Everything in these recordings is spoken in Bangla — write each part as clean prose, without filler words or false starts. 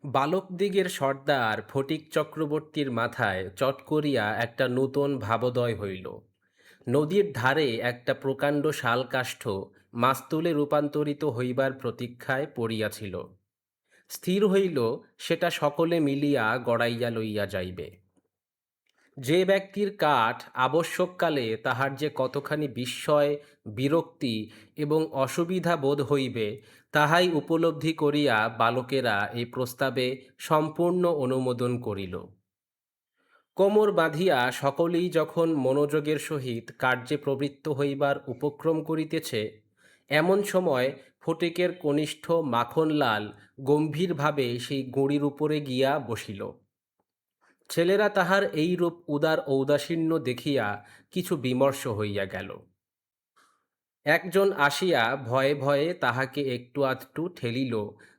বালকদিগের সর্দার ফটিক চক্রবর্তীর মাথায় চট করিয়া একটা নূতন ভাবোদয় হইল। নদীর ধারে একটা প্রকাণ্ড শালকাষ্ঠ মাস্তুলে রূপান্তরিত হইবার প্রতীক্ষায় পড়িয়াছিল। স্থির হইল সেটা সকলে মিলিয়া গড়াইয়া লইয়া যাইবে। যে ব্যক্তির কাঠ আবশ্যককালে তাহার যে কতখানি বিস্ময়, বিরক্তি এবং অসুবিধা বোধ হইবে, তাহাই উপলব্ধি করিয়া বালকেরা এই প্রস্তাবে সম্পূর্ণ অনুমোদন করিল। কোমর বাঁধিয়া সকলেই যখন মনোযোগের সহিত কার্যে প্রবৃত্ত হইবার উপক্রম করিতেছে, এমন সময় ফটিকের কনিষ্ঠ মাখনলাল গম্ভীরভাবে সেই গুঁড়ির উপরে গিয়া বসিল। ছেলেরা তাহার এইরূপ উদার ঔদাসীন্য দেখিয়া কিছু বিমর্ষ হইয়া গেল। একজন আসিয়া ভয়ে ভয়ে তাহাকে একটু আধটু ঠেলিল,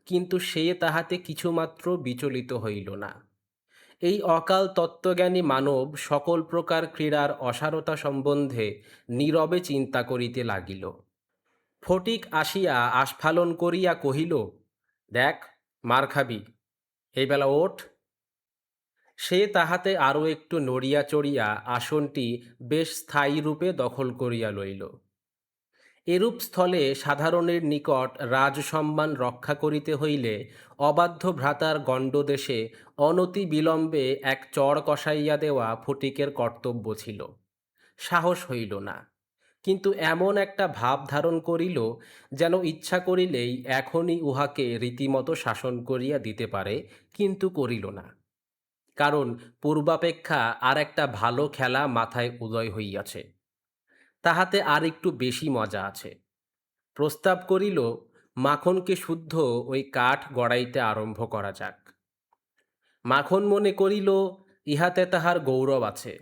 কিন্তু সে তাহাতে কিছুমাত্র বিচলিত হইল না। এই অকাল তত্ত্বজ্ঞানী মানব সকল প্রকার ক্রীড়ার অসারতা সম্বন্ধে নীরবে চিন্তা করিতে লাগিল। ফটিক আসিয়া আস্ফালন করিয়া কহিল, দেখ, মার খাবি, এই বেলা ওঠ। সে তাহাতে আরও একটু নড়িয়া চড়িয়া আসনটি বেশ স্থায়ীরূপে দখল করিয়া লইল। এরূপ স্থলে সাধারণের নিকট রাজসম্মান রক্ষা করিতে হইলে অবাধ্য ভ্রাতার গণ্ডদেশে অনতি বিলম্বে এক চড় কষাইয়া দেওয়া ফটিকের কর্তব্য ছিল। সাহস হইল না, কিন্তু এমন একটা ভাব ধারণ করিল যেন ইচ্ছা করিলেই এখনই উহাকে রীতিমতো শাসন করিয়া দিতে পারে, কিন্তু করিল না। কারণ পূর্বাপেক্ষা আর একটা ভালো খেলা মাথায় উদয় হইয়াছে, তাহাতে আর একটু বেশি মজা আছে। প্রস্তাব করিল, মাখনকে শুদ্ধ ওই কাঠ গড়াইতে আরম্ভ করা যাক। মাখন মনে করিল ইহাতে তাহার গৌরব আছে,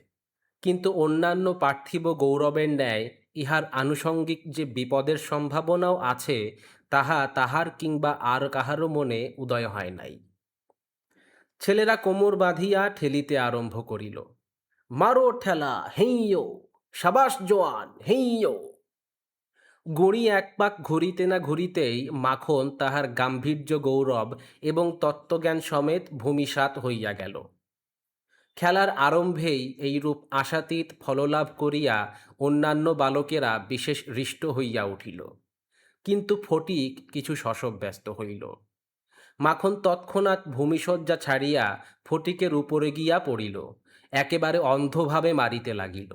কিন্তু অন্যান্য পার্থিব গৌরবের ন্যায় ইহার আনুষঙ্গিক যে বিপদের সম্ভাবনাও আছে, তাহা তাহার কিংবা আর কাহারও মনে উদয় হয় নাই। ছেলেরা কোমর বাঁধিয়া ঠেলিতে আরম্ভ করিল। মারো ঠেলা, হেইয়ো! সাবাস জোয়ান, হেইয়ো! গুঁড়ি এক পাক ঘুরিতে না ঘুরিতেই মাখন তাহার গাম্ভীর্য গৌরব এবং তত্ত্বজ্ঞান সমেত ভূমিসাৎ হইয়া গেল। খেলার আরম্ভেই এইরূপ আশাতীত ফললাভ করিয়া অন্যান্য বালকেরা বিশেষ হৃষ্ট হইয়া উঠিল, কিন্তু ফটিক কিছু শশব ব্যস্ত হইল। মাখন তৎক্ষণাৎ ভূমিশয্যা ছাড়িয়া ফটিকের উপরে গিয়া পড়িল, একেবারে অন্ধভাবে মারিতে লাগিল।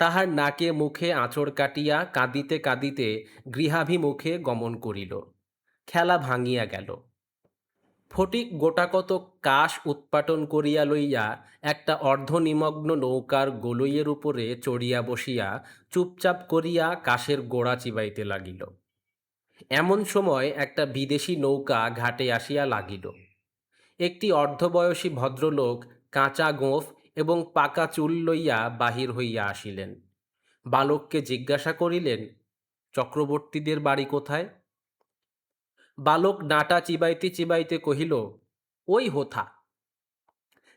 তাহার নাকে মুখে আঁচড় কাটিয়া কাঁদিতে কাঁদিতে গৃহাভিমুখে গমন করিল। খেলা ভাঙিয়া গেল। ফটিক গোটাকতক কাশ উৎপাটন করিয়া লইয়া একটা অর্ধনিমগ্ন নৌকার গোলইয়ের উপরে চড়িয়া বসিয়া চুপচাপ করিয়া কাশের গোড়া চিবাইতে লাগিল। এমন সময় একটা বিদেশি নৌকা ঘাটে আসিয়া লাগিল। একটি অর্ধবয়সী ভদ্রলোক কাঁচা গোঁফ এবং পাকা চুল লইয়া বাহির হইয়া আসিলেন। বালককে জিজ্ঞাসা করিলেন, চক্রবর্তীদের বাড়ি কোথায়? বালক ডাঁটা চিবাইতে চিবাইতে কহিল, ওই হোথা।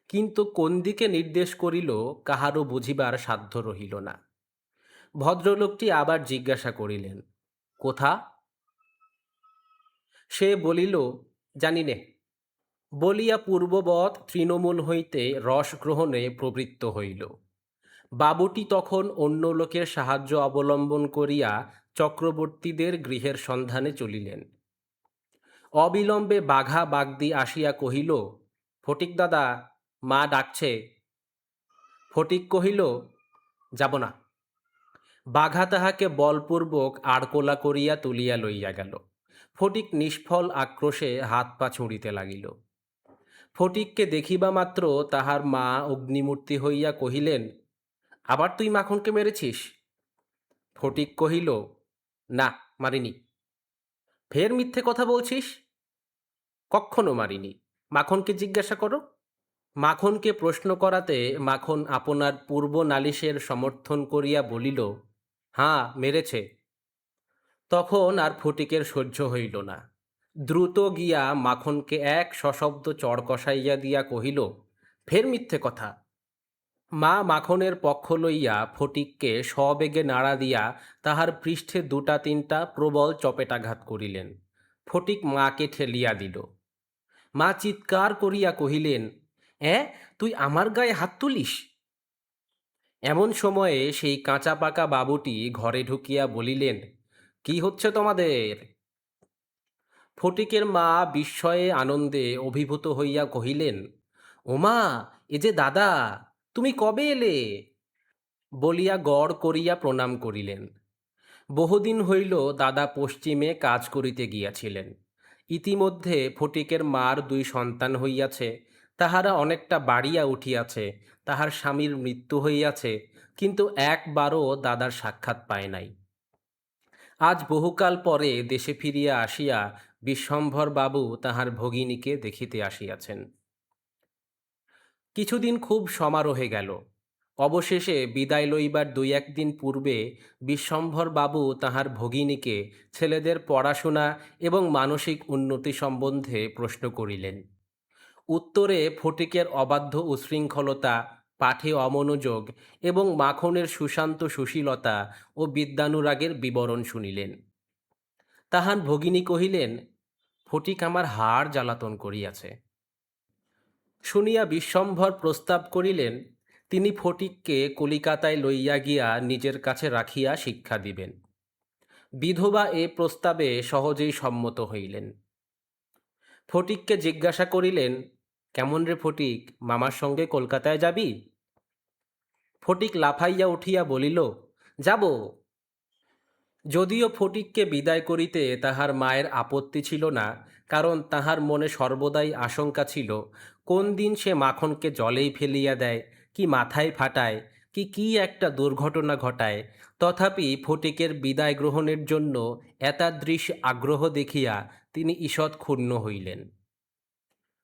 কিন্তু কোন দিকে নির্দেশ করিল কাহারও বুঝিবার সাধ্য রহিল না। ভদ্রলোকটি আবার জিজ্ঞাসা করিলেন, কোথা? সে বলিল, জানি নে, বলিয়া পূর্ববৎ তৃণমূল হইতে রস গ্রহণে প্রবৃত্ত হইল। বাবুটি তখন অন্য লোকের সাহায্য অবলম্বন করিয়া চক্রবর্তীদের গৃহের সন্ধানে চলিলেন। অবিলম্বে বাঘা বাগদি আসিয়া কহিল, ফটিক দাদা, মা ডাকছে। ফটিক কহিল, যাব না। বাঘা তাহাকে বলপূর্বক আড়কোলা করিয়া তুলিয়া লইয়া গেল। ফটিক নিষ্ফল আক্রোশে হাত পা ছুঁড়িতে লাগিল। ফটিককে দেখিবা মাত্র তাহার মা অগ্নিমূর্তি হইয়া কহিলেন, আবার তুই মাখনকে মেরেছিস? ফটিক কহিল, না, মারিনি। ফের মিথ্যে কথা বলছিস? কক্ষনো মারিনি, মাখনকে জিজ্ঞাসা করো। মাখনকে প্রশ্ন করাতে মাখন আপনার পূর্ব নালিশের সমর্থন করিয়া বলিল, হাঁ, মেরেছে। তখন আর ফটিকের সহ্য হইল না। দ্রুত গিয়া মাখনকে এক সশব্দ চড় কষাইয়া দিয়া কহিল, ফের মিথ্যে কথা। মা মাখনের পক্ষ লইয়া ফটিককে সবেগে নাড়া দিয়া তাহার পৃষ্ঠে দুটা তিনটা প্রবল চপেটাঘাত করিলেন। ফটিক মাকে ঠেলিয়া দিল। মা চিৎকার করিয়া কহিলেন, "অ্যাঁ, তুই আমার গায়ে হাত তুলিস?" এমন সময়ে সেই কাঁচা পাকা বাবুটি ঘরে ঢুকিয়া বলিলেন, "কি হচ্ছে তোমাদের?" ফটিকের মা বিস্ময়ে আনন্দে অভিভূত হইয়া কহিলেন, "ওমা, এ যে দাদা, তুমি কবে এলে?" বলিয়া গড় করিয়া প্রণাম করিলেন। বহুদিন হইল দাদা পশ্চিমে কাজ করিতে গিয়াছিলেন। ইতিমধ্যে ফটিকের মার দুই সন্তান হইয়াছে, তাহারা অনেকটা বাড়িয়া উঠিয়াছে, তাহার স্বামীর মৃত্যু হইয়াছে, কিন্তু একবারও দাদার সাক্ষাৎ পায় নাই। আজ বহুকাল পরে দেশে ফিরিয়া আসিয়া বিশ্বম্ভর বাবু তাহার ভগিনীকে দেখিতে আসিয়াছেন। কিছুদিন খুব সমারোহে গেল। অবশেষে বিদায় লইবার দুই একদিন পূর্বে বিশ্বম্ভর বাবু তাহার ভগিনীকে ছেলেদের পড়াশোনা এবং মানসিক উন্নতি সম্বন্ধে প্রশ্ন করিলেন। উত্তরে ফটিকের অবাধ্য উচ্ছৃঙ্খলতা, পাঠে অমনোযোগ এবং মাখনের সুশান্ত সুশীলতা ও বিদ্যানুরাগের বিবরণ শুনিলেন। তাহার ভগিনী কহিলেন, "ফটিক আমার হাড় জ্বালাতন করিয়াছে।" শুনিয়া বিশ্বম্ভর প্রস্তাব করিলেন, তিনি ফটিককে কলিকাতায় লইয়া গিয়া নিজের কাছে রাখিয়া শিক্ষা দিবেন। বিধবা এ প্রস্তাবে সহজেই সম্মত হইলেন। ফটিককে জিজ্ঞাসা করিলেন, "কেমন রে ফটিক, মামার সঙ্গে কলকাতায় যাবি?" ফটিক লাফাইয়া উঠিয়া বলিল, "যাব।" যদিও ফটিককে বিদায় করিতে তাহার মায়ের আপত্তি ছিল না, কারণ তাহার মনে সর্বদাই আশঙ্কা ছিল কোন দিন সে মাখনকে জলেই ফেলিয়া দেয়, কি মাথায় ফাটায়, কি কি একটা দুর্ঘটনা ঘটায়। তথাপি ফটিকের বিদায় গ্রহণের জন্য এতাদৃশ আগ্রহ দেখিয়া তিনি ঈষৎ ক্ষুণ্ণ হইলেন।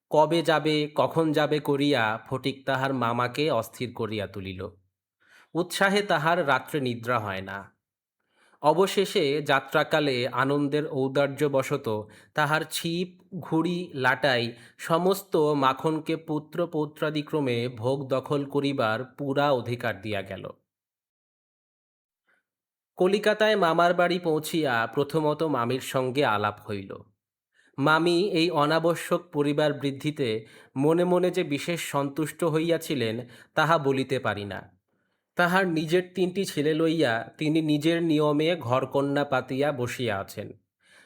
কবে যাবে, কখন যাবে করিয়া ফটিক তাহার মামাকে অস্থির করিয়া তুলিল। উৎসাহে তাহার রাত্রে নিদ্রা হয় না। অবশেষে যাত্রাকালে আনন্দের ঔদার্যবশত তাহার ছিপ, ঘুড়ি, লাটাই সমস্ত মাখনকে পুত্র পৌত্রাদিক্রমে ভোগ দখল করিবার পুরা অধিকার দিয়া গেল। কলিকাতায় মামার বাড়ি পৌঁছিয়া প্রথমত মামির সঙ্গে আলাপ হইল। মামি এই অনাবশ্যক পরিবার বৃদ্ধিতে মনে মনে যে বিশেষ সন্তুষ্ট হইয়াছিলেন তাহা বলিতে পারি না। তাহার নিজের ৩টি ছেলে লইয়া তিনি নিজের নিয়মে ঘরকন্যা পাতিয়া বসিয়া আছেন।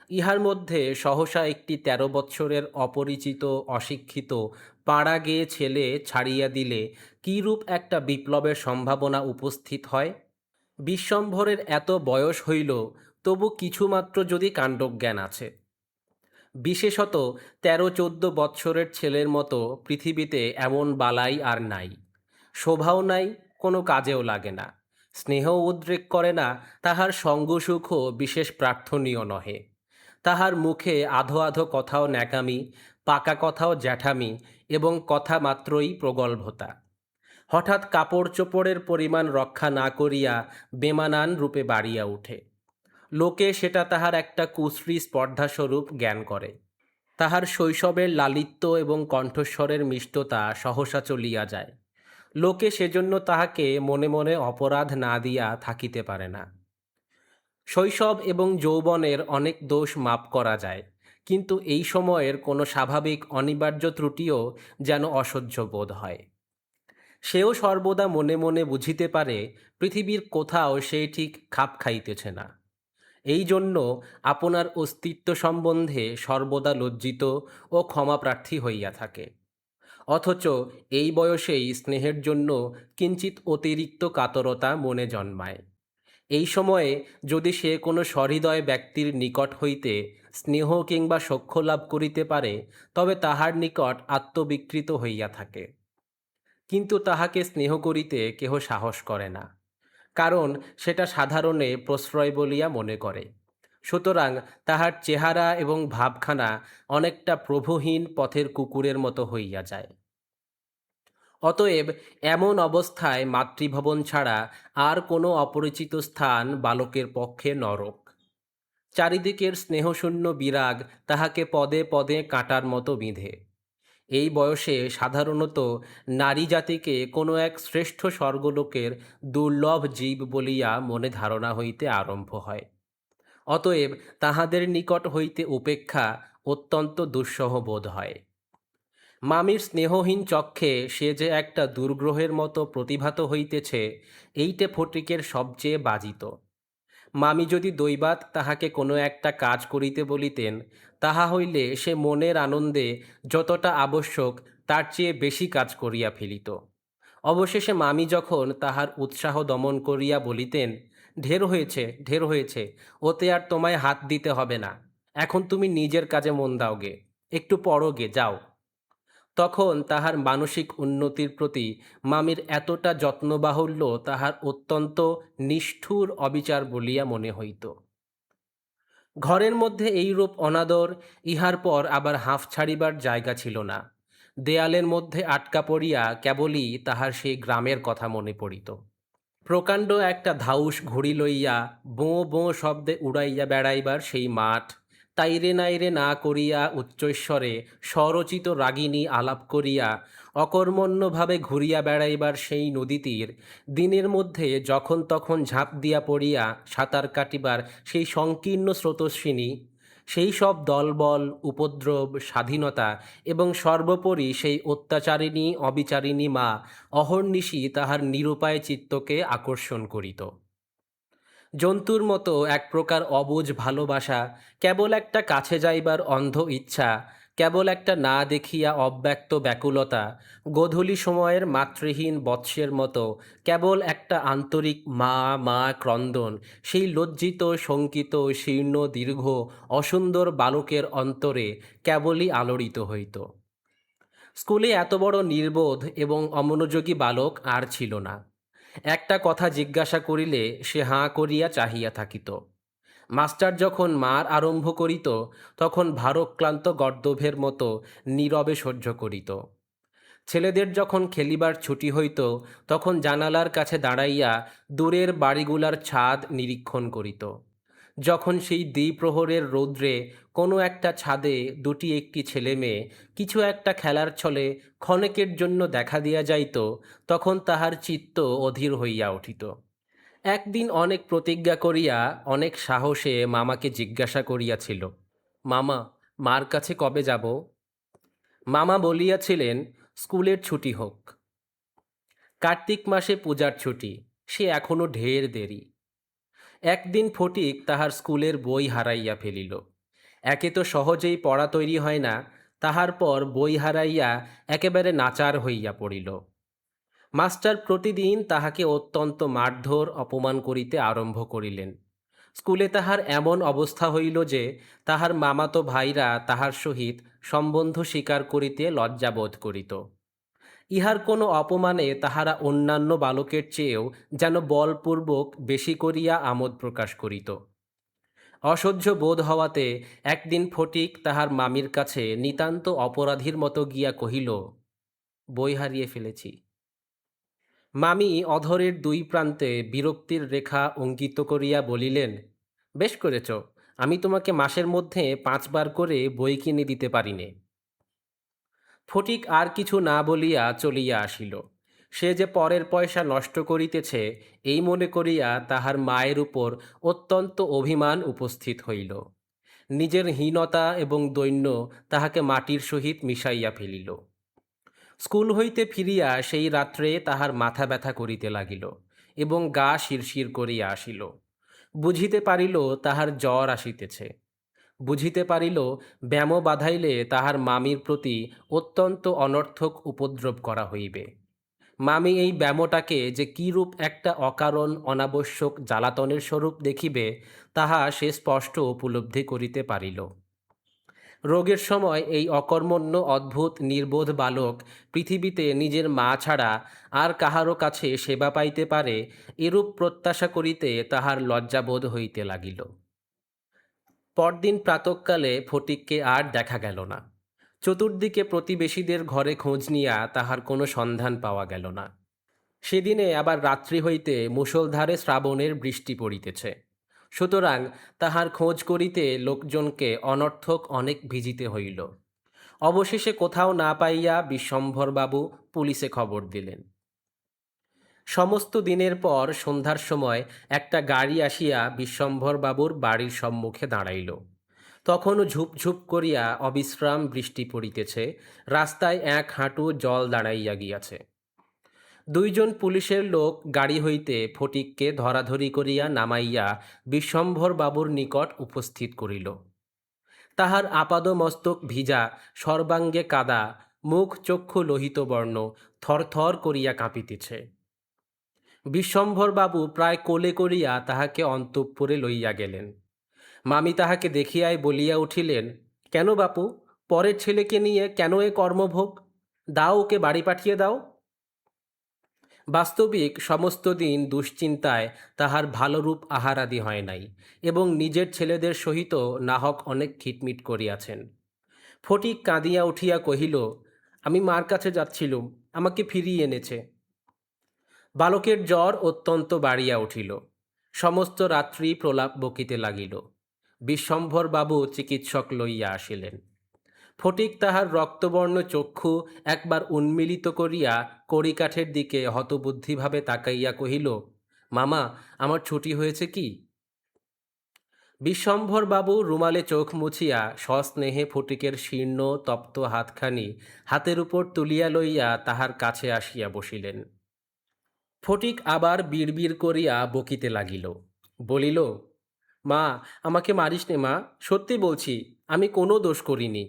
ইহার মধ্যে সহসা একটি ১৩ বৎসরের অপরিচিত অশিক্ষিত পাড়া গেয়ে ছেলে ছাড়িয়া দিলে কিরূপ একটা বিপ্লবের সম্ভাবনা উপস্থিত হয়। বিশ্বম্ভরের এত বয়স হইল, তবু কিছুমাত্র যদি কাণ্ডজ্ঞান আছে। বিশেষত ১৩-১৪ বৎসরের ছেলের মতো পৃথিবীতে এমন বালাই আর নাই। শোভাও নাই, কোনো কাজেও লাগে না, স্নেহ উদ্রেক করে না, তাহার সঙ্গসুখও বিশেষ প্রার্থনীয় নহে। তাহার মুখে আধো আধো কথাও ন্যাকামি, পাকা কথাও জ্যাঠামি এবং কথা মাত্রই প্রগল্ভতা। হঠাৎ কাপড় চোপড়ের পরিমাণ রক্ষা না করিয়া বেমানান রূপে বাড়িয়া উঠে। লোকে সেটা তাহার একটা কুশ্রী স্পর্ধাস্বরূপ জ্ঞান করে। তাহার শৈশবের লালিত্য এবং কণ্ঠস্বরের মিষ্টতা সহসা চলিয়া যায়। লোকে সেজন্য তাহাকে মনে মনে অপরাধ না দিয়া থাকিতে পারে না। শৈশব এবং যৌবনের অনেক দোষ মাপ করা যায়, কিন্তু এই সময়ের কোনো স্বাভাবিক অনিবার্য ত্রুটিও যেন অসহ্য বোধ হয়। সেও সর্বদা মনে মনে বুঝিতে পারে পৃথিবীর কোথাও সে ঠিক খাপ খাইতেছে না। এই জন্য আপনার অস্তিত্ব সম্বন্ধে সর্বদা লজ্জিত ও ক্ষমাপ্রার্থী হইয়া থাকে। অথচ এই বয়সেই স্নেহের জন্য কিঞ্চিত অতিরিক্ত কাতরতা মনে জন্মায়। এই সময়ে যদি সে কোনো সহৃদয় ব্যক্তির নিকট হইতে স্নেহ কিংবা সখ্য লাভ করিতে পারে, তবে তাহার নিকট আত্মবিকৃত হইয়া থাকে। কিন্তু তাহাকে স্নেহ করিতে কেহ সাহস করে না, কারণ সেটা সাধারণে প্রশ্রয় বলিয়া মনে করে। সুতরাং তাহার চেহারা এবং ভাবখানা অনেকটা প্রভুহীন পথের কুকুরের মতো হইয়া যায়। অতএব এমন অবস্থায় মাতৃভবন ছাড়া আর কোনো অপরিচিত স্থান বালকের পক্ষে নরক। চারিদিকের স্নেহশূন্য বিরাগ তাহাকে পদে পদে কাঁটার মতো বিঁধে। এই বয়সে সাধারণত নারী জাতিকে কোনো এক শ্রেষ্ঠ স্বর্গলোকের দুর্লভ জীব বলিয়া মনে ধারণা হইতে আরম্ভ হয়। অতএব তাহাদের নিকট হইতে উপেক্ষা অত্যন্ত দুঃসহ বোধ হয়। মামির স্নেহহীন চক্ষে সে যে একটা দুর্গ্রহের মতো প্রতিভাত হইতেছে, এইটে ফটিকের সবচেয়ে বাজিত। মামি যদি দৈবাৎ তাহাকে কোনো একটা কাজ করিতে বলিতেন, তাহা হইলে সে মনের আনন্দে যতটা আবশ্যক তার চেয়ে বেশি কাজ করিয়া ফেলিত। অবশেষে মামি যখন তাহার উৎসাহ দমন করিয়া বলিতেন, ঢের হয়েছে, ঢের হয়েছে, ওতে আর তোমায় হাত দিতে হবে না, এখন তুমি নিজের কাজে মন দাও গে, একটু পড়ো গে, যাও, তখন তাহার মানসিক উন্নতির প্রতি মামির এতটা যত্নবাহুল্য তাহার অত্যন্ত নিষ্ঠুর অবিচার বলিয়া মনে হইত। ঘরের মধ্যে এইরূপ অনাদর, ইহার পর আবার হাঁফ ছাড়িবার জায়গা ছিল না। দেয়ালের মধ্যে আটকা পড়িয়া কেবলই তাহার সেই গ্রামের কথা মনে পড়িত। প্রকাণ্ড একটা ধাউস ঘুড়ি লইয়া বোঁ বোঁ শব্দে উড়াইয়া বেড়াইবার সেই মাঠ, তাইরে নাইরে না করিয়া উচ্চৈঃস্বরে স্বরচিত রাগিনী আলাপ করিয়া অকর্মণ্যভাবে ঘুরিয়া বেড়াইবার সেই নদী তীর, দিনের মধ্যে যখন তখন ঝাঁপ দিয়া পড়িয়া সাঁতার কাটিবার সেই সংকীর্ণ স্রোতস্বিনী, সেই সব দলবল, উপদ্রব, স্বাধীনতা এবং সর্বোপরি সেই অত্যাচারিণী অবিচারিণী মা অহর্নিশি তাহার নিরুপায় চিত্তকে আকর্ষণ করিত। জন্তুর মতো এক প্রকার অবুঝ ভালোবাসা, কেবল একটা কাছে যাইবার অন্ধ ইচ্ছা, কেবল একটা না দেখিয়া অব্যক্ত ব্যাকুলতা, গোধূলি সময়ের মাতৃহীন বৎসের মতো কেবল একটা আন্তরিক মা মা ক্রন্দন সেই লজ্জিত শঙ্কিত শীর্ণ দীর্ঘ অসুন্দর বালকের অন্তরে কেবলই আলোড়িত হইত। স্কুলে এত বড় নির্বোধ এবং অমনোযোগী বালক আর ছিল না। একটা কথা জিজ্ঞাসা করিলে সে হাঁ করিয়া চাহিয়া থাকিত। মাস্টার যখন মার আরম্ভ করিত, তখন ভারক্লান্ত গর্দভের মতো নীরবে সহ্য করিত। ছেলেদের যখন খেলিবার ছুটি হইত, তখন জানালার কাছে দাঁড়াইয়া দূরের বাড়িগুলার ছাদ নিরীক্ষণ করিত। যখন সেই দ্বিপ্রহরের রৌদ্রে কোনো একটা ছাদে দুটি একটি ছেলে মেয়ে কিছু একটা খেলার ছলে ক্ষণেকের জন্য দেখা দিয়া যাইত, তখন তাহার চিত্ত অধীর হইয়া উঠিত। একদিন অনেক প্রতিজ্ঞা করিয়া অনেক সাহসে মামাকে জিজ্ঞাসা করিয়াছিল, মামা, মার কাছে কবে যাব? মামা বলিয়াছিলেন, স্কুলের ছুটি হোক। কার্তিক মাসে পূজার ছুটি, সে এখনো ঢের দেরি। একদিন ফটিক তাহার স্কুলের বই হারাইয়া ফেলিল। একে তো সহজেই পড়া তৈরি হয় না, তাহার পর বই হারাইয়া একেবারে নাচার হইয়া পড়িল। মাস্টার প্রতিদিন তাহাকে অত্যন্ত মারধর অপমান করিতে আরম্ভ করিলেন। স্কুলে তাহার এমন অবস্থা হইল যে তাহার মামাতো ভাইরা তাহার সহিত সম্বন্ধ স্বীকার করিতে লজ্জাবোধ করিত। ইহার কোনো অপমানে তাহারা অন্যান্য বালকের চেয়েও যেন বলপূর্বক বেশি করিয়া আমোদ প্রকাশ করিত। অসহ্য বোধ হওয়াতে একদিন ফটিক তাহার মামির কাছে নিতান্ত অপরাধীর মতো গিয়া কহিল, বই হারিয়ে ফেলেছি। মামি অধরের দুই প্রান্তে বিরক্তির রেখা অঙ্কিত করিয়া বলিলেন, বেশ করেছ, আমি তোমাকে মাসের মধ্যে 5 বার করে বই কিনে দিতে পারিনে। ফটিক আর কিছু না বলিয়া চলিয়া আসিল। সে যে পরের পয়সা নষ্ট করিতেছে এই মনে করিয়া তাহার মায়ের উপর অত্যন্ত অভিমান উপস্থিত হইল। নিজের হীনতা এবং দৈন্য তাহাকে মাটির সহিত মিশাইয়া ফেলিল। স্কুল হইতে ফিরিয়া সেই রাত্রে তাহার মাথা ব্যথা করিতে লাগিল এবং গা শিরশির করিয়া আসিল। বুঝিতে পারিল তাহার জ্বর আসিতেছে। বুঝিতে পারিল ব্যাম বাঁধাইলে তাহার মামির প্রতি অত্যন্ত অনর্থক উপদ্রব করা হইবে। মামি এই ব্যামোটাকে যে কিরূপ একটা অকারণ অনাবশ্যক জ্বালাতনের স্বরূপ দেখিবে, তাহা সে স্পষ্ট উপলব্ধি করিতে পারিল। রোগের সময় এই অকর্মণ্য অদ্ভুত নির্বোধ বালক পৃথিবীতে নিজের মা ছাড়া আর কাহারও কাছে সেবা পাইতে পারে, এরূপ প্রত্যাশা করিতে তাহার লজ্জাবোধ হইতে লাগিল। পরদিন প্রাতঃকালে ফটিককে আর দেখা গেল না। চতুর্দিকে প্রতিবেশীদের ঘরে খোঁজ নিয়া তাহার কোনো সন্ধান পাওয়া গেল না। সেদিনে আবার রাত্রি হইতে মুষলধারে শ্রাবণের বৃষ্টি পড়িতেছে, সুতরাং তাহার খোঁজ করিতে লোকজনকে অনর্থক অনেক ভিজিতে হইল। অবশেষে কোথাও না পাইয়া বিশ্বম্ভরবাবু পুলিশে খবর দিলেন। সমস্ত দিনের পর সন্ধ্যার সময় একটা গাড়ি আসিয়া বিশ্বম্ভরবাবুর বাড়ির সম্মুখে দাঁড়াইল। তখনও ঝুপঝুপ করিয়া অবিশ্রাম বৃষ্টি পড়িতেছে, রাস্তায় এক হাঁটু জল দাঁড়াইয়া গিয়াছে। দুইজন পুলিশের লোক গাড়ি হইতে ফটিককে ধরাধরি করিয়া নামাইয়া বিশ্বম্ভর বাবুর নিকট উপস্থিত করিল। তাহার আপাদমস্তক ভিজা, সর্বাঙ্গে কাদা, মুখ চক্ষু লোহিত বর্ণ, থরথর করিয়া কাঁপিতেছে। বিশ্বম্ভরবাবু প্রায় কোলে করিয়া তাহাকে অন্তঃপুরে লইয়া গেলেন। মামি তাহাকে দেখিয়াই বলিয়া উঠিলেন, কেন বাপু, পরের ছেলেকে নিয়ে কেন এ কর্মভোগ? দাও, ওকে বাড়ি পাঠিয়ে দাও। বাস্তবিক সমস্ত দিন দুশ্চিন্তায় তাহার ভালো রূপ আহারাদি হয় নাই, এবং নিজের ছেলেদের সহিত নাহক অনেক খিটমিট করিয়াছেন। ফটিক কাঁদিয়া উঠিয়া কহিল, আমি মার কাছে যাচ্ছিলুম, আমাকে ফিরিয়ে এনেছে। বালকের জ্বর অত্যন্ত বাড়িয়া উঠিল, সমস্ত রাত্রি প্রলাপ বকিতে লাগিল। বিশ্বম্ভর বাবু চিকিৎসক লইয়া আসিলেন। ফটিক তাহার রক্তবর্ণ চক্ষু একবার উন্মিলিত করিয়া কড়িকাঠের দিকে হতবুদ্ধিভাবে তাকাইয়া কহিল, মামা, আমার ছুটি হয়েছে কি? বিশ্বম্ভর বাবু রুমালে চোখ মুছিয়া সস্নেহে ফটিকের শীর্ণ তপ্ত হাতখানি হাতের উপর তুলিয়া লইয়া তাহার কাছে আসিয়া বসিলেন। ফটিক আবার বিড়বিড় করিয়া বকিতে লাগিল, বলিল, মা, আমাকে মারিস নে মা, সত্যি বলছি, আমি কোনো দোষ করিনি।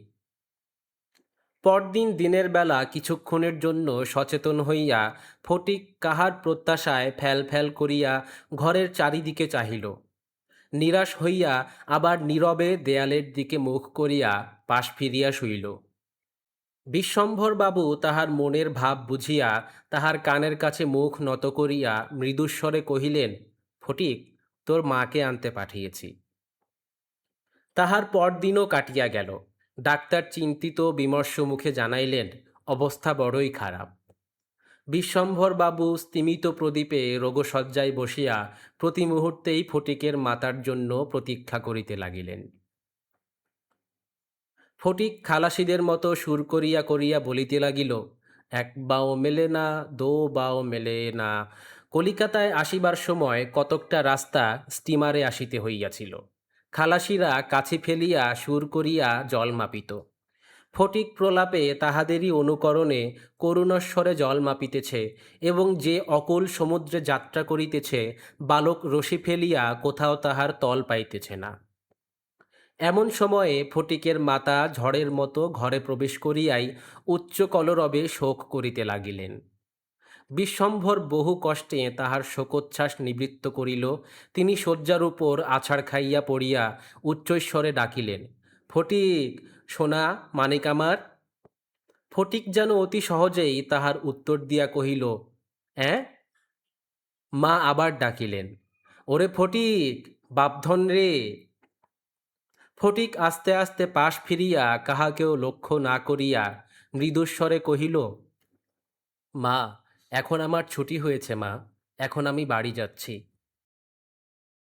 পরদিন দিনের বেলা কিছুক্ষণের জন্য সচেতন হইয়া ফটিক কাহার প্রত্যাশায় ফ্যাল ফ্যাল করিয়া ঘরের চারিদিকে চাহিল। নিরাশ হইয়া আবার নীরবে দেয়ালের দিকে মুখ করিয়া পাশ ফিরিয়া শুইল। বিশ্বম্ভরবাবু তাহার মনের ভাব বুঝিয়া তাহার কানের কাছে মুখ নত করিয়া মৃদুস্বরে কহিলেন, ফটিক, তোর মাকে আনতে পাঠিয়েছি। তাহার পরদিনও কাটিয়া গেল। ডাক্তার চিন্তিত বিমর্ষ মুখে জানাইলেন, অবস্থা বড়ই খারাপ। বিশ্বম্ভরবাবু স্তিমিত প্রদীপে রোগশয্যায় বসিয়া প্রতি মুহূর্তেই ফটিকের মাতার জন্য প্রতীক্ষা করিতে লাগিলেন। ফটিক খালাসিদের মতো সুর করিয়া করিয়া বলিতে লাগিল, এক বাও মেলে না, দো বাও মেলে না। কলিকাতায় আসিবার সময় কতকটা রাস্তা স্টিমারে আসিতে হইয়াছিল। খালাসিরা কাছি ফেলিয়া সুর করিয়া জল মাপিত। ফটিক প্রলাপে তাহাদেরই অনুকরণে করুণস্বরে জল মাপিতেছে, এবং যে অকুল সমুদ্রে যাত্রা করিতেছে, বালক রশি ফেলিয়া কোথাও তাহার তল পাইতেছে না। এমন সময়ে ফটিকের মাতা ঝড়ের মতো ঘরে প্রবেশ করিয়াই উচ্চ কলরবে শোক করিতে লাগিলেন। বিশ্বম্ভর বহু কষ্টে তাহার শোকোচ্ছ্বাস নিবৃত্ত করিল। তিনি শয্যার উপর আছাড় খাইয়া পড়িয়া উচ্চৈস্বরে ডাকিলেন, ফটিক, সোনা, মানিক আমার। ফটিক যেন অতি সহজেই তাহার উত্তর দিয়া কহিল, অ্যাঁ? মা আবার ডাকিলেন, ওরে ফটিক, বাপধন রে। ফটিক আস্তে আস্তে পাশ ফিরিয়া কাহাকেও লক্ষ্য না করিয়া মৃদুস্বরে কহিল, মা, এখন আমার ছুটি হয়েছে মা, এখন আমি বাড়ি যাচ্ছি।